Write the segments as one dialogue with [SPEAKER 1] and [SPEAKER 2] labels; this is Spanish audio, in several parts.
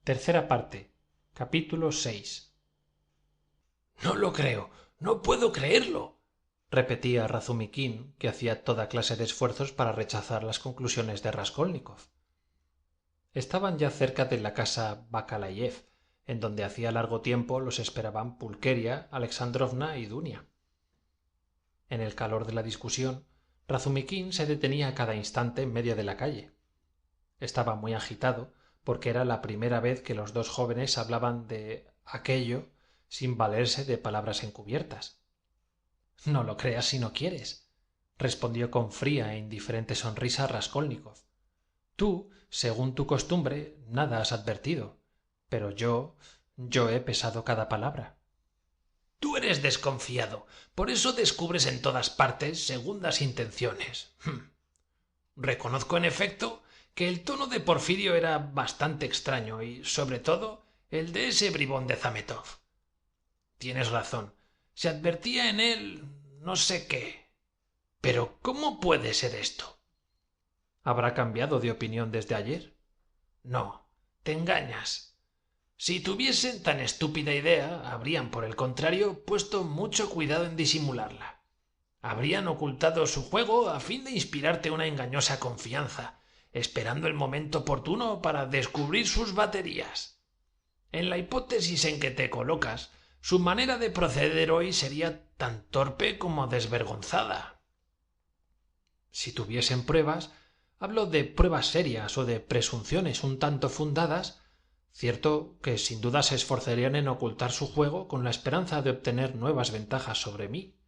[SPEAKER 1] Tercera parte. Capítulo 6.
[SPEAKER 2] No lo creo, no puedo creerlo,
[SPEAKER 1] repetía Razumiquín, que hacía toda clase de esfuerzos para rechazar las conclusiones de Raskolnikov. Estaban ya cerca de la casa Bakalayev, en donde hacía largo tiempo los esperaban Pulqueria, Alexandrovna y Dunia. En el calor de la discusión, Razumiquín se detenía a cada instante en medio de la calle. Estaba muy agitado, porque era la primera vez que los dos jóvenes hablaban de aquello sin valerse de palabras encubiertas. No lo creas si no quieres, respondió con fría e indiferente sonrisa Raskolnikov. Tú, según tu costumbre, nada has advertido, pero yo he pesado cada palabra.
[SPEAKER 2] Tú eres desconfiado, por eso descubres en todas partes segundas intenciones. Reconozco, en efecto, que el tono de Porfirio era bastante extraño y, sobre todo, el de ese bribón de Zametov. Tienes razón, se advertía en él no sé qué. Pero ¿cómo puede ser esto?
[SPEAKER 1] ¿Habrá cambiado de opinión desde ayer?
[SPEAKER 2] No, te engañas. Si tuviesen tan estúpida idea, habrían, por el contrario, puesto mucho cuidado en disimularla. Habrían ocultado su juego a fin de inspirarte una engañosa confianza, esperando el momento oportuno para descubrir sus baterías. En la hipótesis en que te colocas, su manera de proceder hoy sería tan torpe como desvergonzada.
[SPEAKER 1] Si tuviesen pruebas, hablo de pruebas serias o de presunciones un tanto fundadas, cierto que sin duda se esforzarían en ocultar su juego con la esperanza de obtener nuevas ventajas sobre mí.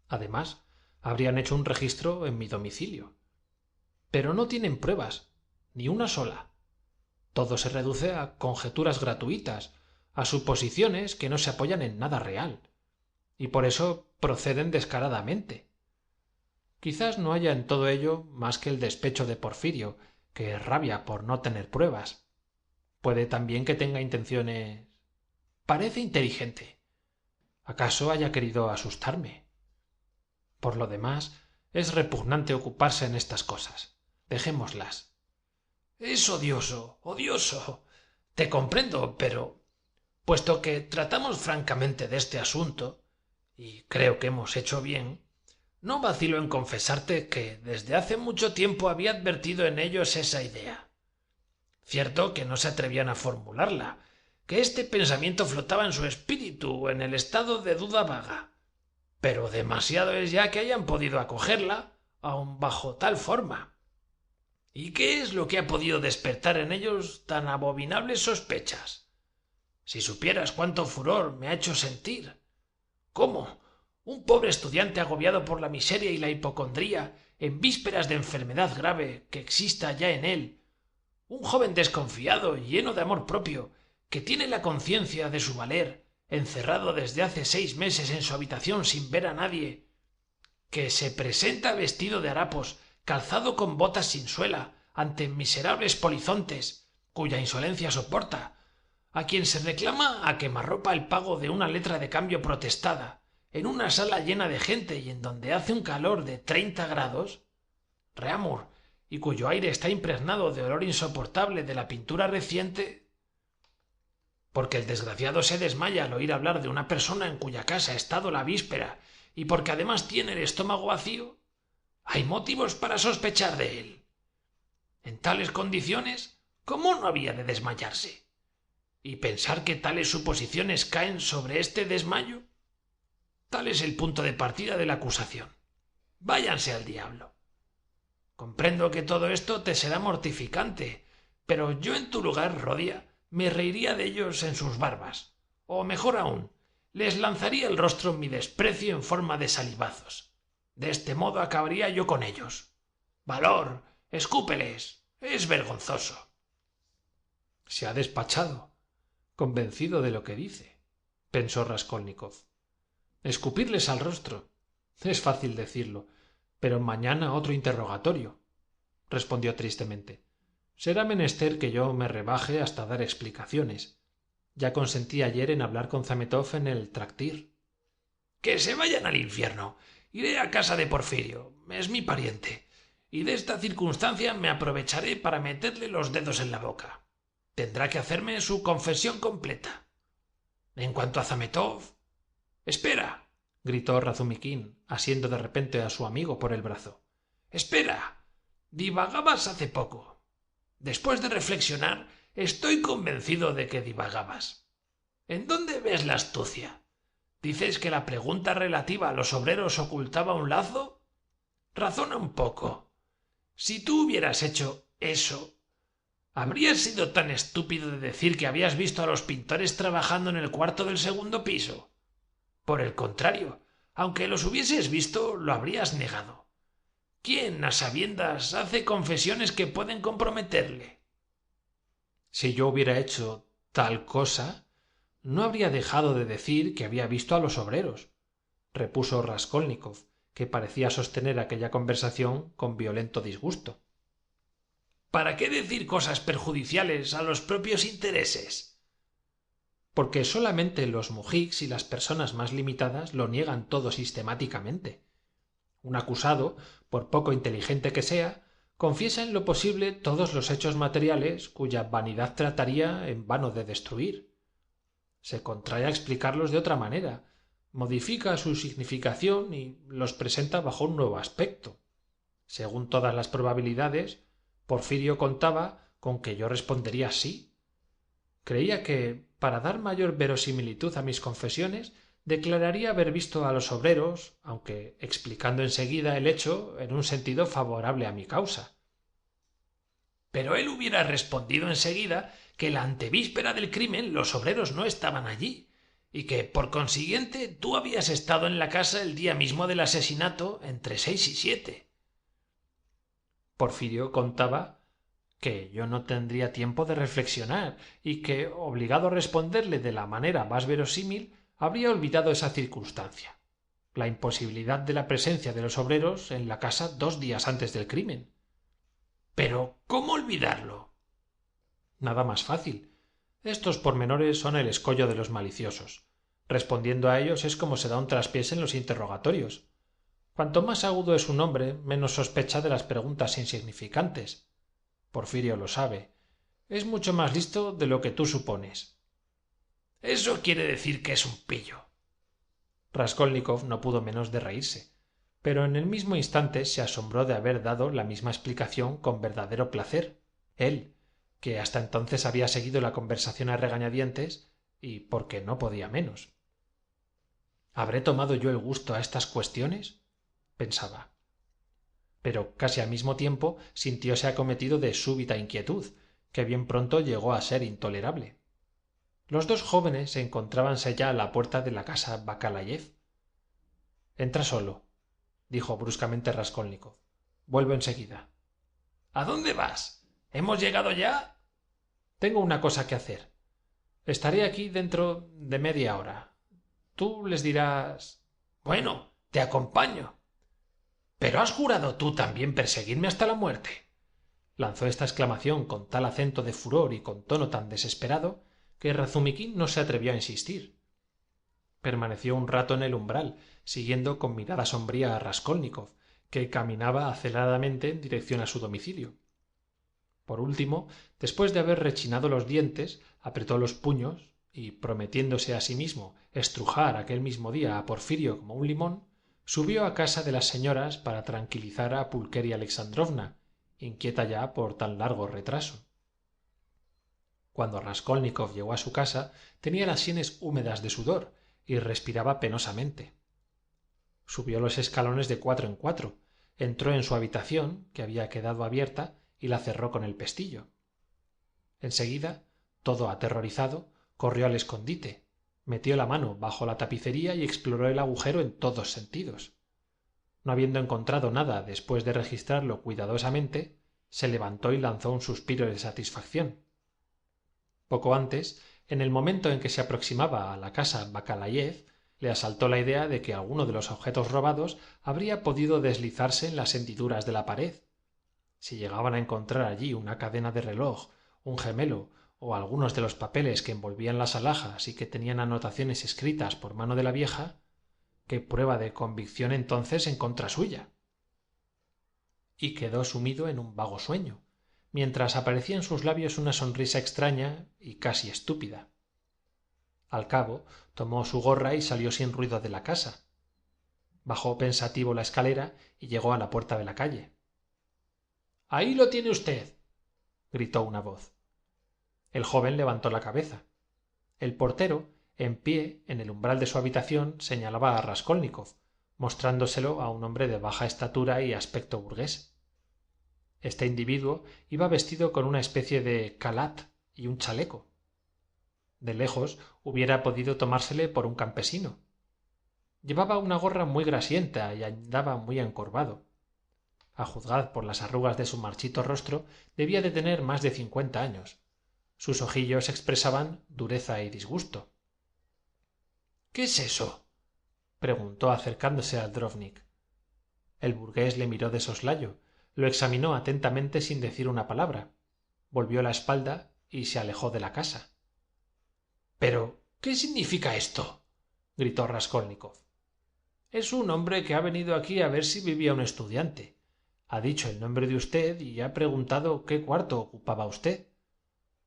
[SPEAKER 1] Además, habrían hecho un registro en mi domicilio. Pero no tienen pruebas, ni una sola. Todo se reduce a conjeturas gratuitas, a suposiciones que no se apoyan en nada real, y por eso proceden descaradamente. Quizás no haya en todo ello más que el despecho de Porfirio, que rabia por no tener pruebas. Puede también que tenga intenciones. Parece inteligente. ¿Acaso haya querido asustarme? Por lo demás, es repugnante ocuparse en estas cosas. Dejémoslas.
[SPEAKER 2] Es odioso, odioso. Te comprendo, pero puesto que tratamos francamente de este asunto, y creo que hemos hecho bien, no vacilo en confesarte que desde hace mucho tiempo había advertido en ellos esa idea. Cierto que no se atrevían a formularla, que este pensamiento flotaba en su espíritu en el estado de duda vaga, pero demasiado es ya que hayan podido acogerla, aun bajo tal forma. ¿Y qué es lo que ha podido despertar en ellos tan abominables sospechas? Si supieras cuánto furor me ha hecho sentir. ¿Cómo? Un pobre estudiante agobiado por la miseria y la hipocondría, en vísperas de enfermedad grave que exista ya en él. Un joven desconfiado, lleno de amor propio, que tiene la conciencia de su valer, encerrado desde hace 6 meses en su habitación sin ver a nadie, que se presenta vestido de harapos, calzado con botas sin suela, ante miserables polizontes, cuya insolencia soporta, a quien se reclama a quemarropa el pago de una letra de cambio protestada, en una sala llena de gente y en donde hace un calor de 30 grados, Reamur, y cuyo aire está impregnado de olor insoportable de la pintura reciente, porque el desgraciado se desmaya al oír hablar de una persona en cuya casa ha estado la víspera y porque además tiene el estómago vacío, hay motivos para sospechar de él. En tales condiciones, ¿cómo no había de desmayarse? ¿Y pensar que tales suposiciones caen sobre este desmayo? Tal es el punto de partida de la acusación. Váyanse al diablo. Comprendo que todo esto te será mortificante, pero yo en tu lugar, Rodia, me reiría de ellos en sus barbas, o mejor aún, les lanzaría el rostro mi desprecio en forma de salivazos. De este modo acabaría yo con ellos. ¡Valor! ¡Escúpeles! Es vergonzoso.
[SPEAKER 1] Se ha despachado, convencido de lo que dice, pensó Raskolnikov. Escupirles al rostro. Es fácil decirlo, pero mañana otro interrogatorio, respondió tristemente. Será menester que yo me rebaje hasta dar explicaciones. Ya consentí ayer en hablar con Zametov en el tractir.
[SPEAKER 2] Que se vayan al infierno. Iré a casa de Porfirio. Es mi pariente. Y de esta circunstancia me aprovecharé para meterle los dedos en la boca. tendrá que hacerme su confesión completa. En cuanto a Zametov... ¡Espera!
[SPEAKER 1] —gritó Razumikín, asiendo de repente a su amigo por el brazo.
[SPEAKER 2] —¡Espera! Divagabas hace poco. Después de reflexionar, estoy convencido de que divagabas. ¿En dónde ves la astucia? ¿Dices que la pregunta relativa a los obreros ocultaba un lazo? Razona un poco. Si tú hubieras hecho eso, ¿habrías sido tan estúpido de decir que habías visto a los pintores trabajando en el cuarto del segundo piso? Por el contrario, aunque los hubieses visto, lo habrías negado. ¿Quién, a sabiendas, hace confesiones que pueden comprometerle?
[SPEAKER 1] Si yo hubiera hecho tal cosa, no habría dejado de decir que había visto a los obreros —repuso Raskolnikov, que parecía sostener aquella conversación con violento disgusto.
[SPEAKER 2] ¿Para qué decir cosas perjudiciales a los propios intereses?
[SPEAKER 1] Porque solamente los mujiks y las personas más limitadas lo niegan todo sistemáticamente. Un acusado, por poco inteligente que sea, confiesa en lo posible todos los hechos materiales cuya vanidad trataría en vano de destruir. Se contrae a explicarlos de otra manera, modifica su significación y los presenta bajo un nuevo aspecto. Según todas las probabilidades, Porfirio contaba con que yo respondería sí. Creía que, para dar mayor verosimilitud a mis confesiones, declararía haber visto a los obreros, aunque explicando enseguida el hecho en un sentido favorable a mi causa.
[SPEAKER 2] Pero él hubiera respondido enseguida que la antevíspera del crimen los obreros no estaban allí, y que, por consiguiente, tú habías estado en la casa el día mismo del asesinato entre 6 y 7.
[SPEAKER 1] Porfirio contaba que yo no tendría tiempo de reflexionar y que, obligado a responderle de la manera más verosímil, habría olvidado esa circunstancia, la imposibilidad de la presencia de los obreros en la casa 2 días antes del crimen.
[SPEAKER 2] Pero, ¿cómo olvidarlo?
[SPEAKER 1] Nada más fácil. Estos pormenores son el escollo de los maliciosos. Respondiendo a ellos es como se da un traspiés en los interrogatorios. Cuanto más agudo es un hombre, menos sospecha de las preguntas insignificantes. Porfirio lo sabe. Es mucho más listo de lo que tú supones.
[SPEAKER 2] Eso quiere decir que es un pillo.
[SPEAKER 1] Raskolnikov no pudo menos de reírse, pero en el mismo instante se asombró de haber dado la misma explicación con verdadero placer, él, que hasta entonces había seguido la conversación a regañadientes y porque no podía menos. ¿Habré tomado yo el gusto a estas cuestiones?, pensaba. Pero casi al mismo tiempo sintióse acometido de súbita inquietud, que bien pronto llegó a ser intolerable. Los dos jóvenes encontrábanse ya a la puerta de la casa Bakalayev. Entra solo —dijo bruscamente Raskolnikov—. Vuelvo enseguida.
[SPEAKER 2] ¿A dónde vas? ¿Hemos llegado ya?
[SPEAKER 1] Tengo una cosa que hacer. Estaré aquí dentro de media hora. Tú les dirás...
[SPEAKER 2] Bueno, te acompaño. ¿Pero has jurado tú también perseguirme hasta la muerte?
[SPEAKER 1] Lanzó esta exclamación con tal acento de furor y con tono tan desesperado que Razumikín no se atrevió a insistir. Permaneció un rato en el umbral, siguiendo con mirada sombría a Raskolnikov, que caminaba aceleradamente en dirección a su domicilio. Por último, después de haber rechinado los dientes, apretó los puños y, prometiéndose a sí mismo estrujar aquel mismo día a Porfirio como un limón, subió a casa de las señoras para tranquilizar a Pulqueria Alexandrovna, inquieta ya por tan largo retraso. Cuando Raskolnikov llegó a su casa, tenía las sienes húmedas de sudor y respiraba penosamente. Subió los escalones de 4 en 4, entró en su habitación, que había quedado abierta, y la cerró con el pestillo. Enseguida, todo aterrorizado, corrió al escondite, metió la mano bajo la tapicería y exploró el agujero en todos sentidos. No habiendo encontrado nada después de registrarlo cuidadosamente, se levantó y lanzó un suspiro de satisfacción. Poco antes, en el momento en que se aproximaba a la casa Bakalayev, le asaltó la idea de que alguno de los objetos robados habría podido deslizarse en las hendiduras de la pared. Si llegaban a encontrar allí una cadena de reloj, un gemelo o algunos de los papeles que envolvían las alhajas y que tenían anotaciones escritas por mano de la vieja, ¿qué prueba de convicción entonces en contra suya? Y quedó sumido en un vago sueño, mientras aparecía en sus labios una sonrisa extraña y casi estúpida. Al cabo, tomó su gorra y salió sin ruido de la casa. Bajó pensativo la escalera y llegó a la puerta de la calle. —¡Ahí lo tiene usted! —gritó una voz. El joven levantó la cabeza. El portero, en pie en el umbral de su habitación, señalaba a Raskolnikov, mostrándoselo a un hombre de baja estatura y aspecto burgués. Este individuo iba vestido con una especie de calat y un chaleco. De lejos hubiera podido tomársele por un campesino. Llevaba una gorra muy grasienta y andaba muy encorvado. A juzgar por las arrugas de su marchito rostro, debía de tener más de 50 años. Sus ojillos expresaban dureza y disgusto. —¿Qué es eso? —preguntó acercándose al Drovnik. El burgués le miró de soslayo, lo examinó atentamente sin decir una palabra, volvió la espalda y se alejó de la casa. —¿Pero qué significa esto? —gritó Raskolnikov. —Es un hombre que ha venido aquí a ver si vivía un estudiante. Ha dicho el nombre de usted y ha preguntado qué cuarto ocupaba usted.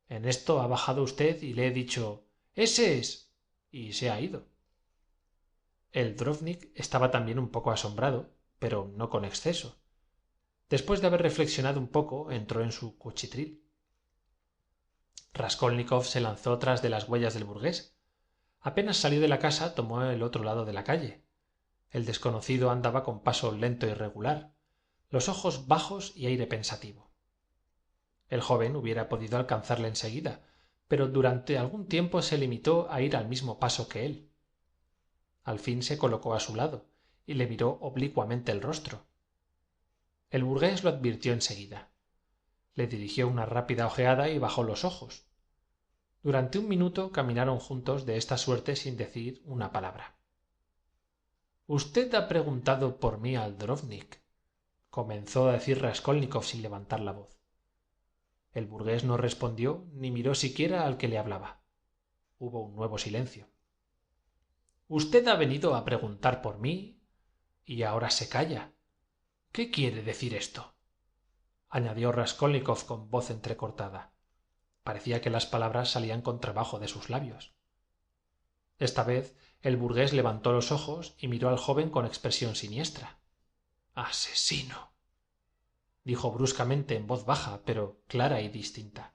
[SPEAKER 1] En esto ha bajado usted y le he dicho «¡Ese es!» y se ha ido. El Drovnik estaba también un poco asombrado, pero no con exceso. Después de haber reflexionado un poco, entró en su cuchitril. Raskolnikov se lanzó tras de las huellas del burgués. Apenas salió de la casa, tomó el otro lado de la calle. El desconocido andaba con paso lento y regular, los ojos bajos y aire pensativo. El joven hubiera podido alcanzarle enseguida, pero durante algún tiempo se limitó a ir al mismo paso que él. Al fin se colocó a su lado y le miró oblicuamente el rostro. El burgués lo advirtió enseguida. Le dirigió una rápida ojeada y bajó los ojos. Durante un minuto caminaron juntos de esta suerte sin decir una palabra. —Usted ha preguntado por mí al Drovnik —comenzó a decir Raskolnikov sin levantar la voz. El burgués no respondió ni miró siquiera al que le hablaba. Hubo un nuevo silencio. —Usted ha venido a preguntar por mí y ahora se calla. ¿Qué quiere decir esto? —añadió Raskolnikov con voz entrecortada. Parecía que las palabras salían con trabajo de sus labios. Esta vez el burgués levantó los ojos y miró al joven con expresión siniestra. —¡Asesino! —dijo bruscamente en voz baja, pero clara y distinta.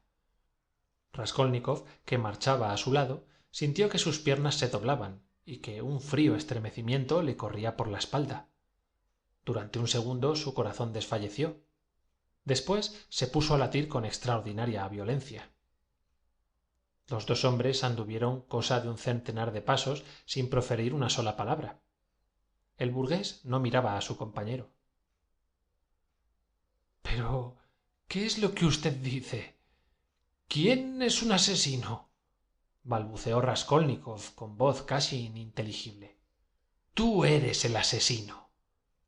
[SPEAKER 1] Raskolnikov, que marchaba a su lado, sintió que sus piernas se doblaban y que un frío estremecimiento le corría por la espalda. Durante un segundo su corazón desfalleció. Después se puso a latir con extraordinaria violencia. Los dos hombres anduvieron cosa de un centenar de pasos sin proferir una sola palabra. El burgués no miraba a su compañero. —Pero ¿qué es lo que usted dice? ¿Quién es un asesino? —balbuceó Raskolnikov con voz casi ininteligible. —Tú eres el asesino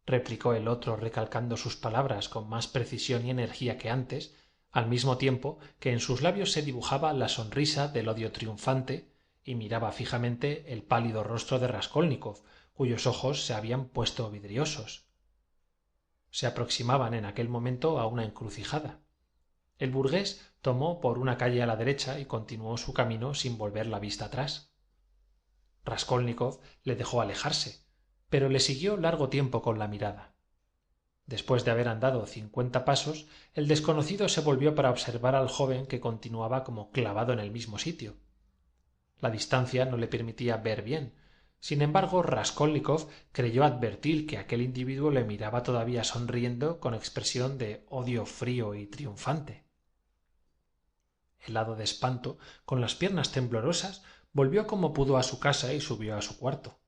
[SPEAKER 1] —replicó el otro recalcando sus palabras con más precisión y energía que antes, al mismo tiempo que en sus labios se dibujaba la sonrisa del odio triunfante, y miraba fijamente el pálido rostro de Raskolnikov, cuyos ojos se habían puesto vidriosos. Se aproximaban en aquel momento a una encrucijada. El burgués tomó por una calle a la derecha y continuó su camino sin volver la vista atrás. Raskolnikov le dejó alejarse, pero le siguió largo tiempo con la mirada. Después de haber andado 50 pasos, el desconocido se volvió para observar al joven que continuaba como clavado en el mismo sitio. La distancia no le permitía ver bien. Sin embargo, Raskolnikov creyó advertir que aquel individuo le miraba todavía sonriendo con expresión de odio frío y triunfante. Helado de espanto, con las piernas temblorosas, volvió como pudo a su casa y subió a su cuarto.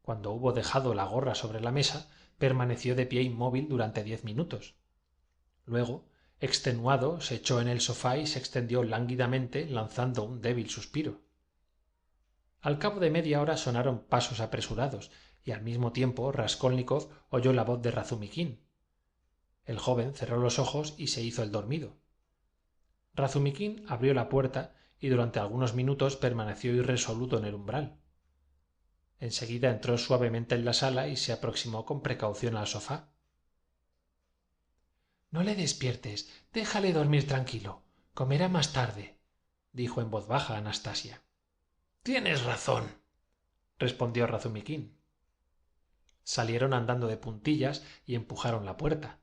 [SPEAKER 1] Cuando hubo dejado la gorra sobre la mesa, permaneció de pie inmóvil durante 10 minutos. Luego, extenuado, se echó en el sofá y se extendió lánguidamente lanzando un débil suspiro. Al cabo de media hora sonaron pasos apresurados y al mismo tiempo Raskolnikov oyó la voz de Razumikin. El joven cerró los ojos y se hizo el dormido. Razumikin abrió la puerta y durante algunos minutos permaneció irresoluto en el umbral. Enseguida entró suavemente en la sala y se aproximó con precaución al sofá. No le despiertes, déjale dormir tranquilo. Comerá más tarde, dijo en voz baja Anastasia.
[SPEAKER 2] Tienes razón,
[SPEAKER 1] respondió Razumiquín. Salieron andando de puntillas y empujaron la puerta.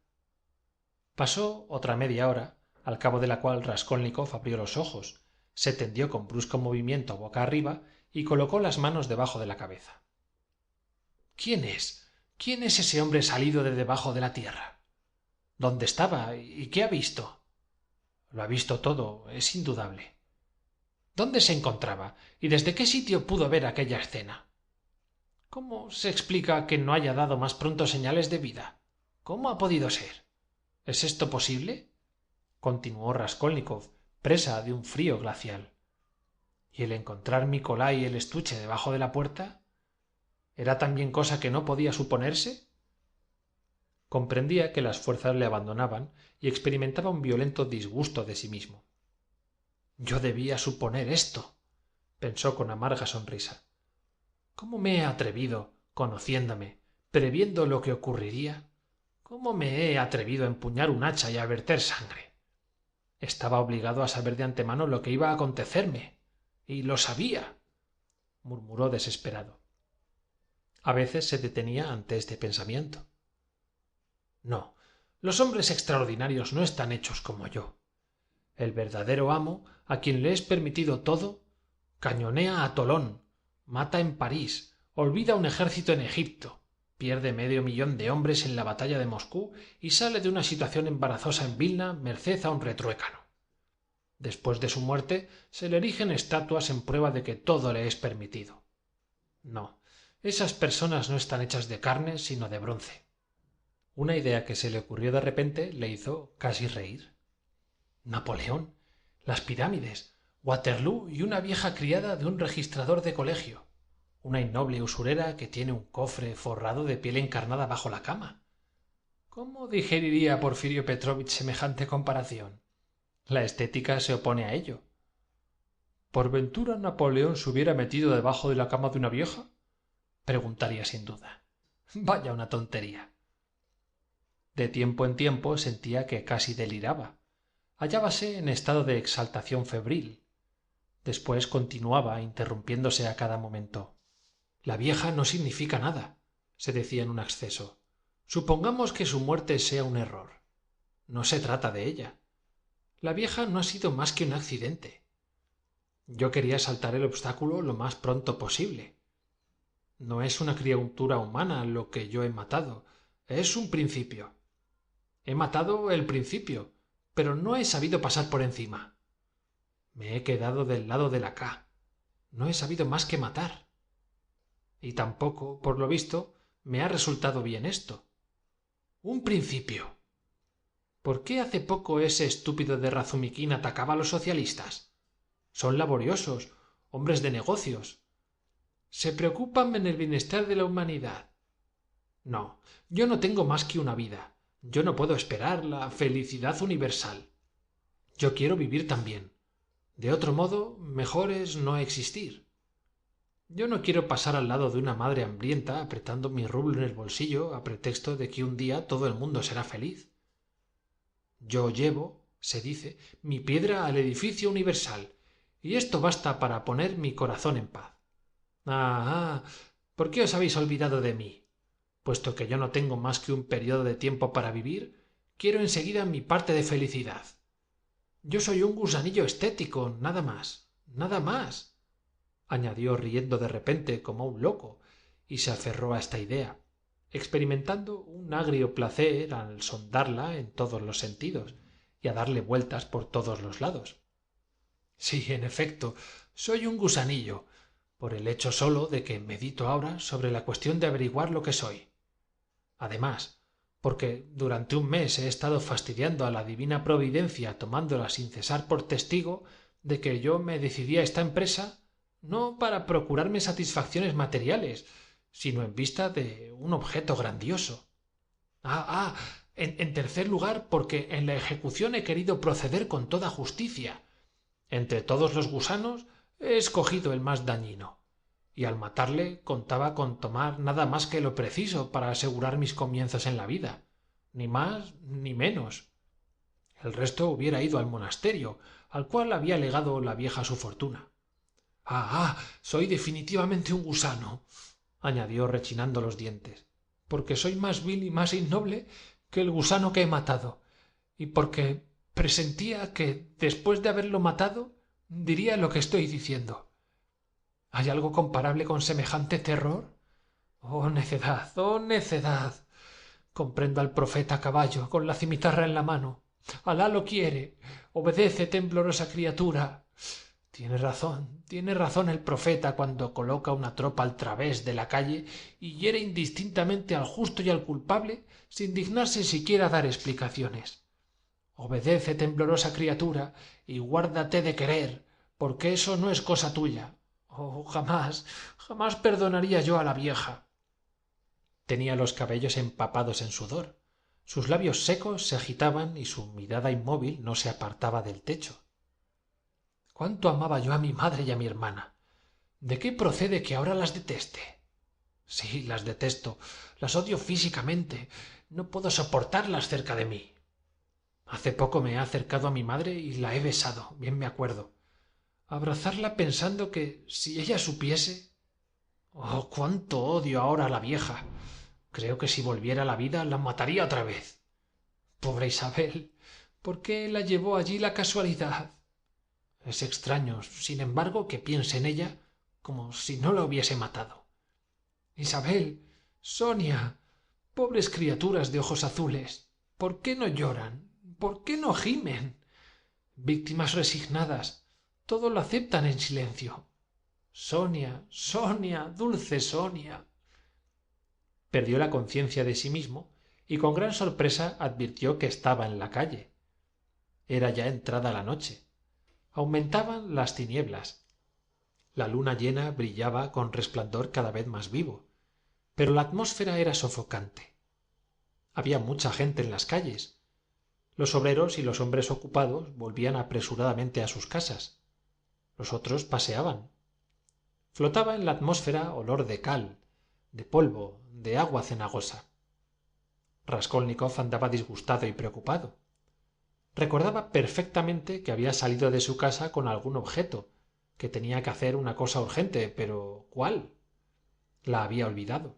[SPEAKER 1] Pasó otra media hora, al cabo de la cual Raskolnikov abrió los ojos, se tendió con brusco movimiento boca arriba y colocó las manos debajo de la cabeza. ¿Quién es? ¿Quién es ese hombre salido de debajo de la tierra? ¿Dónde estaba y qué ha visto? Lo ha visto todo, es indudable. ¿Dónde se encontraba y desde qué sitio pudo ver aquella escena? ¿Cómo se explica que no haya dado más pronto señales de vida? ¿Cómo ha podido ser? ¿Es esto posible? Continuó Raskolnikov, presa de un frío glacial. ¿Y el encontrar Nikolai el estuche debajo de la puerta? ¿Era también cosa que no podía suponerse? Comprendía que las fuerzas le abandonaban y experimentaba un violento disgusto de sí mismo. Yo debía suponer esto, pensó con amarga sonrisa. ¿Cómo me he atrevido, conociéndome, previendo lo que ocurriría? ¿Cómo me he atrevido a empuñar un hacha y a verter sangre? Estaba obligado a saber de antemano lo que iba a acontecerme. Y lo sabía, murmuró desesperado. A veces se detenía ante este pensamiento. No, los hombres extraordinarios no están hechos como yo. El verdadero amo, a quien le es permitido todo, cañonea a Tolón, mata en París, olvida un ejército en Egipto, pierde 500.000 de hombres en la batalla de Moscú y sale de una situación embarazosa en Vilna merced a un retruécano. Después de su muerte se le erigen estatuas en prueba de que todo le es permitido. No, esas personas no están hechas de carne sino de bronce. Una idea que se le ocurrió de repente le hizo casi reír. Napoleón, las pirámides, Waterloo y una vieja criada de un registrador de colegio, una innoble usurera que tiene un cofre forrado de piel encarnada bajo la cama. ¿Cómo digeriría Porfirio Petrovich semejante comparación? La estética se opone a ello. ¿Por ventura Napoleón se hubiera metido debajo de la cama de una vieja? Preguntaría sin duda. Vaya una tontería. De tiempo en tiempo sentía que casi deliraba. Hallábase en estado de exaltación febril. Después continuaba, interrumpiéndose a cada momento. La vieja no significa nada, se decía en un acceso. Supongamos que su muerte sea un error. No se trata de ella. La vieja no ha sido más que un accidente. Yo quería saltar el obstáculo lo más pronto posible. No es una criatura humana lo que yo he matado, es un principio. He matado el principio, pero no he sabido pasar por encima. Me he quedado del lado de la K. No he sabido más que matar. Y tampoco, por lo visto, me ha resultado bien esto. Un principio. ¿Por qué hace poco ese estúpido de Razumiquín atacaba a los socialistas? Son laboriosos, hombres de negocios. Se preocupan en el bienestar de la humanidad. No, yo no tengo más que una vida. Yo no puedo esperar la felicidad universal. Yo quiero vivir también. De otro modo, mejor es no existir. Yo no quiero pasar al lado de una madre hambrienta apretando mi rublo en el bolsillo a pretexto de que un día todo el mundo será feliz. Yo llevo, se dice, mi piedra al edificio universal, y esto basta para poner mi corazón en paz. ¿Por qué os habéis olvidado de mí? Puesto que yo no tengo más que un periodo de tiempo para vivir, quiero enseguida mi parte de felicidad. Yo soy un gusanillo estético, nada más, añadió riendo de repente como un loco, y se aferró a esta idea, experimentando un agrio placer al sondarla en todos los sentidos y a darle vueltas por todos los lados. Sí, en efecto, soy un gusanillo, por el hecho solo de que medito ahora sobre la cuestión de averiguar lo que soy. Además, porque durante un mes he estado fastidiando a la divina providencia tomándola sin cesar por testigo de que yo me decidí a esta empresa no para procurarme satisfacciones materiales, sino en vista de un objeto grandioso. En tercer lugar, porque en la ejecución he querido proceder con toda justicia. Entre todos los gusanos he escogido el más dañino, y al matarle contaba con tomar nada más que lo preciso para asegurar mis comienzos en la vida, ni más ni menos. El resto hubiera ido al monasterio, al cual había legado la vieja su fortuna. Soy definitivamente un gusano, añadió rechinando los dientes, porque soy más vil y más innoble que el gusano que he matado, y porque presentía que, después de haberlo matado, diría lo que estoy diciendo. ¿Hay algo comparable con semejante terror? ¡Oh, necedad! ¡Oh, necedad! Comprendo al profeta a caballo, con la cimitarra en la mano. Alá lo quiere. Obedece, temblorosa criatura. Tiene razón el profeta cuando coloca una tropa al través de la calle y hiere indistintamente al justo y al culpable sin dignarse siquiera a dar explicaciones. Obedece, temblorosa criatura, y guárdate de querer, porque eso no es cosa tuya. Oh, jamás perdonaría yo a la vieja. Tenía los cabellos empapados en sudor, sus labios secos se agitaban y su mirada inmóvil no se apartaba del techo. ¿Cuánto amaba yo a mi madre y a mi hermana? ¿De qué procede que ahora las deteste? Sí, las detesto, las odio físicamente, no puedo soportarlas cerca de mí. Hace poco me he acercado a mi madre y la he besado, bien me acuerdo. Abrazarla pensando que si ella supiese... ¡Oh, cuánto odio ahora a la vieja! Creo que si volviera a la vida la mataría otra vez. Pobre Isabel, ¿por qué la llevó allí la casualidad? Es extraño, sin embargo, que piense en ella como si no la hubiese matado. Isabel, Sonia, pobres criaturas de ojos azules, ¿por qué no lloran? ¿Por qué no gimen? Víctimas resignadas, todo lo aceptan en silencio. Sonia, Sonia, dulce Sonia. Perdió la conciencia de sí mismo y con gran sorpresa advirtió que estaba en la calle. Era ya entrada la noche. Aumentaban las tinieblas. La luna llena brillaba con resplandor cada vez más vivo, pero la atmósfera era sofocante. Había mucha gente en las calles. Los obreros y los hombres ocupados volvían apresuradamente a sus casas. Los otros paseaban. Flotaba en la atmósfera olor de cal, de polvo, de agua cenagosa. Raskolnikov andaba disgustado y preocupado. Recordaba perfectamente que había salido de su casa con algún objeto, que tenía que hacer una cosa urgente, pero ¿cuál? La había olvidado.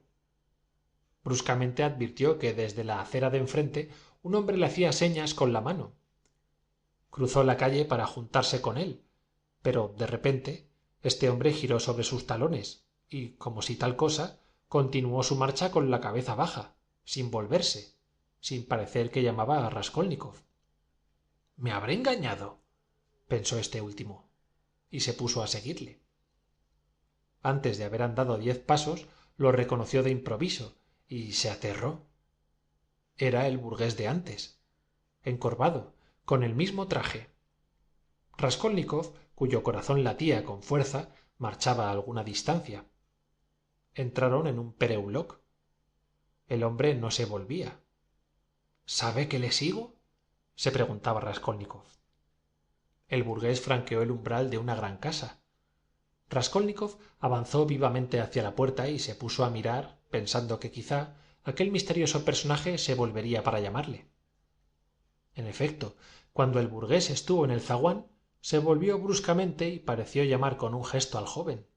[SPEAKER 1] Bruscamente advirtió que desde la acera de enfrente un hombre le hacía señas con la mano. Cruzó la calle para juntarse con él, pero de repente este hombre giró sobre sus talones y, como si tal cosa, continuó su marcha con la cabeza baja, sin volverse, sin parecer que llamaba a Raskolnikov. «¿Me habré engañado?», pensó este último, y se puso a seguirle. Antes de haber andado 10 pasos, lo reconoció de improviso y se aterró. Era el burgués de antes, encorvado, con el mismo traje. Raskolnikov, cuyo corazón latía con fuerza, marchaba a alguna distancia. Entraron en un pereulok. El hombre no se volvía. ¿Sabe que le sigo?, se preguntaba Raskolnikov. El burgués franqueó el umbral de una gran casa. Raskolnikov avanzó vivamente hacia la puerta y se puso a mirar, pensando que quizá aquel misterioso personaje se volvería para llamarle. En efecto, cuando el burgués estuvo en el zaguán, se volvió bruscamente y pareció llamar con un gesto al joven.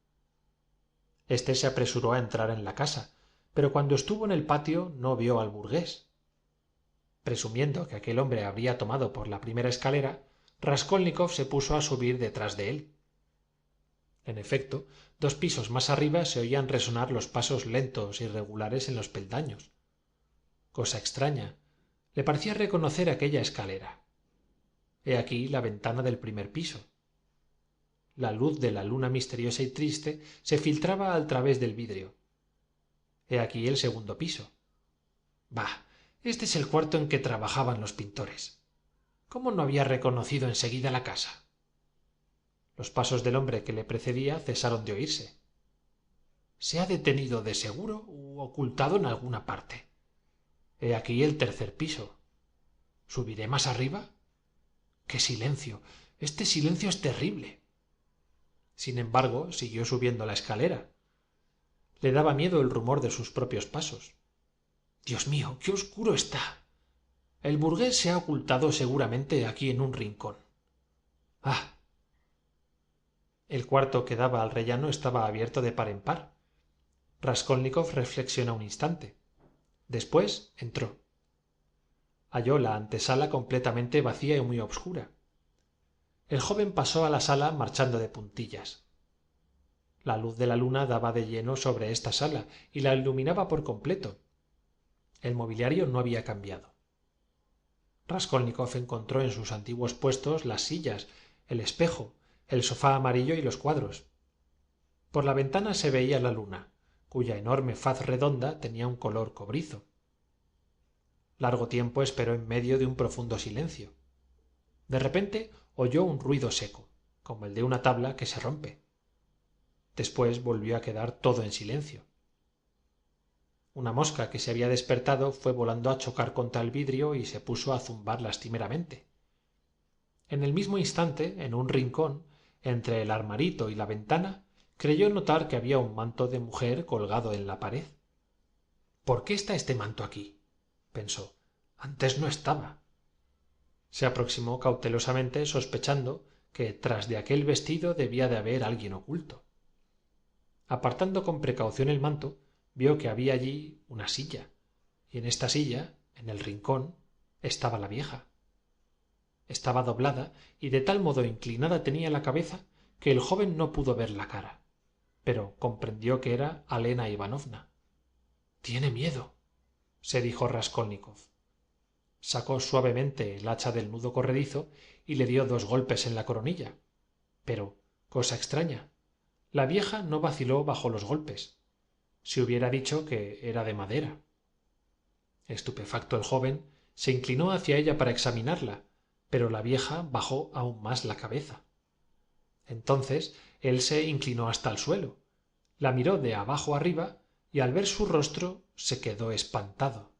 [SPEAKER 1] Este se apresuró a entrar en la casa, pero cuando estuvo en el patio no vio al burgués. Presumiendo que aquel hombre habría tomado por la primera escalera, Raskolnikov se puso a subir detrás de él. En efecto, 2 pisos más arriba se oían resonar los pasos lentos y regulares en los peldaños. Cosa extraña, le parecía reconocer aquella escalera. He aquí la ventana del primer piso. La luz de la luna misteriosa y triste se filtraba al través del vidrio. He aquí el segundo piso. Bah, este es el cuarto en que trabajaban los pintores. ¿Cómo no había reconocido enseguida la casa? Los pasos del hombre que le precedía cesaron de oírse. Se ha detenido de seguro u ocultado en alguna parte. He aquí el tercer piso. ¿Subiré más arriba? ¡Qué silencio! Este silencio es terrible. Sin embargo, siguió subiendo la escalera. Le daba miedo el rumor de sus propios pasos. «Dios mío, qué oscuro está», El burgués se ha ocultado seguramente aquí en un rincón. ¡Ah! El cuarto que daba al rellano estaba abierto de par en par. Raskolnikov reflexionó un instante. Después entró. Halló la antesala completamente vacía y muy obscura. El joven pasó a la sala marchando de puntillas. La luz de la luna daba de lleno sobre esta sala y la iluminaba por completo. El mobiliario no había cambiado. Raskolnikov encontró en sus antiguos puestos las sillas, el espejo, el sofá amarillo y los cuadros. Por la ventana se veía la luna, cuya enorme faz redonda tenía un color cobrizo. Largo tiempo esperó en medio de un profundo silencio. De repente oyó un ruido seco, como el de una tabla que se rompe. Después volvió a quedar todo en silencio. Una mosca que se había despertado fue volando a chocar contra el vidrio y se puso a zumbar lastimeramente. En el mismo instante, en un rincón, entre el armarito y la ventana, creyó notar que había un manto de mujer colgado en la pared. ¿Por qué está este manto aquí?, pensó. Antes no estaba. Se aproximó cautelosamente, sospechando que tras de aquel vestido debía de haber alguien oculto. Apartando con precaución el manto, vio que había allí una silla, y en esta silla, en el rincón, estaba la vieja. Estaba doblada y de tal modo inclinada tenía la cabeza que el joven no pudo ver la cara, pero comprendió que era Alena Ivanovna. «Tiene miedo», se dijo Raskolnikov. Sacó suavemente el hacha del nudo corredizo y le dio 2 golpes en la coronilla. Pero, cosa extraña, la vieja no vaciló bajo los golpes. Se hubiera dicho que era de madera. Estupefacto el joven se inclinó hacia ella para examinarla, pero la vieja bajó aún más la cabeza. Entonces él se inclinó hasta el suelo, la miró de abajo arriba y al ver su rostro se quedó espantado.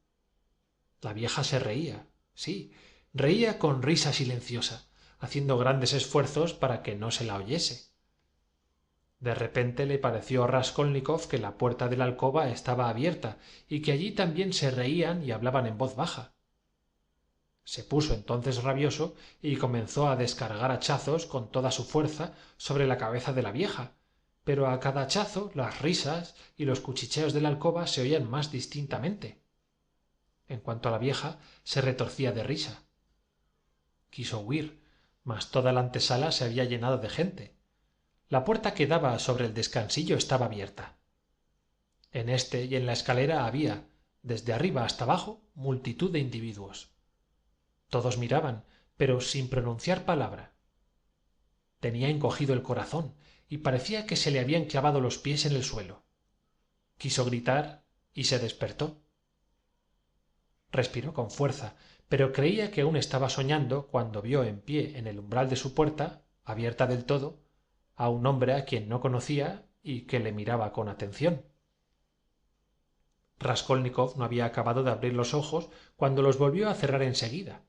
[SPEAKER 1] La vieja se reía, sí, reía con risa silenciosa, haciendo grandes esfuerzos para que no se la oyese. De repente le pareció a Raskolnikov que la puerta de la alcoba estaba abierta y que allí también se reían y hablaban en voz baja. Se puso entonces rabioso y comenzó a descargar hachazos con toda su fuerza sobre la cabeza de la vieja, pero a cada hachazo las risas y los cuchicheos de la alcoba se oían más distintamente. En cuanto a la vieja, se retorcía de risa. Quiso huir, mas toda la antesala se había llenado de gente. La puerta que daba sobre el descansillo estaba abierta. En éste y en la escalera había, desde arriba hasta abajo, multitud de individuos. Todos miraban, pero sin pronunciar palabra. Tenía encogido el corazón y parecía que se le habían clavado los pies en el suelo. Quiso gritar y se despertó. Respiró con fuerza, pero creía que aún estaba soñando cuando vio en pie en el umbral de su puerta, abierta del todo, a un hombre a quien no conocía y que le miraba con atención. Raskolnikov no había acabado de abrir los ojos cuando los volvió a cerrar enseguida.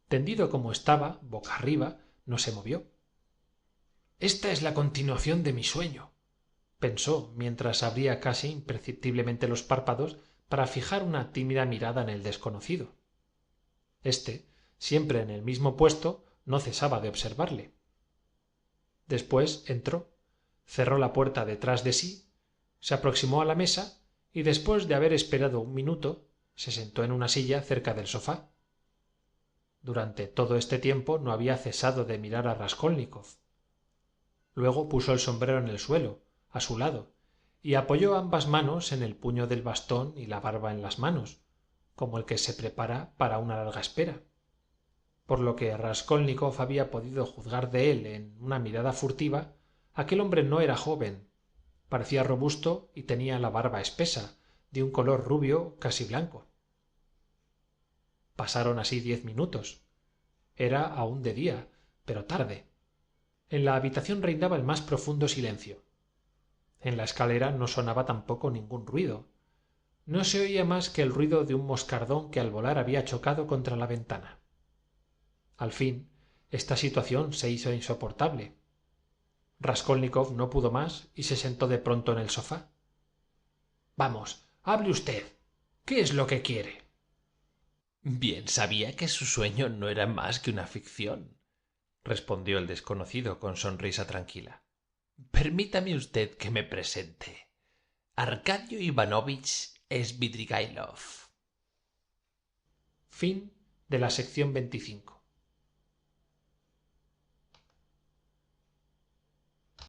[SPEAKER 1] Tendido como estaba, boca arriba, no se movió. «Esta es la continuación de mi sueño», pensó mientras abría casi imperceptiblemente los párpados para fijar una tímida mirada en el desconocido. Este, siempre en el mismo puesto, no cesaba de observarle. Después entró, cerró la puerta detrás de sí, se aproximó a la mesa y después de haber esperado un minuto se sentó en una silla cerca del sofá. Durante todo este tiempo no había cesado de mirar a Raskolnikov. Luego puso el sombrero en el suelo, a su lado, y apoyó ambas manos en el puño del bastón y la barba en las manos, como el que se prepara para una larga espera. Por lo que Raskolnikov había podido juzgar de él en una mirada furtiva, aquel hombre no era joven, parecía robusto y tenía la barba espesa, de un color rubio casi blanco. Pasaron así 10 minutos. Era aún de día, pero tarde. En la habitación reinaba el más profundo silencio. En la escalera no sonaba tampoco ningún ruido. No se oía más que el ruido de un moscardón que al volar había chocado contra la ventana. Al fin, esta situación se hizo insoportable. Raskolnikov no pudo más y se sentó de pronto en el sofá. «Vamos, hable usted. ¿Qué es lo que quiere?»
[SPEAKER 3] Bien sabía que su sueño no era más que una ficción, respondió el desconocido con sonrisa tranquila. Permítame usted que me presente. Arcadio Ivanovich Svidrigailov.
[SPEAKER 1] Fin de la sección 25.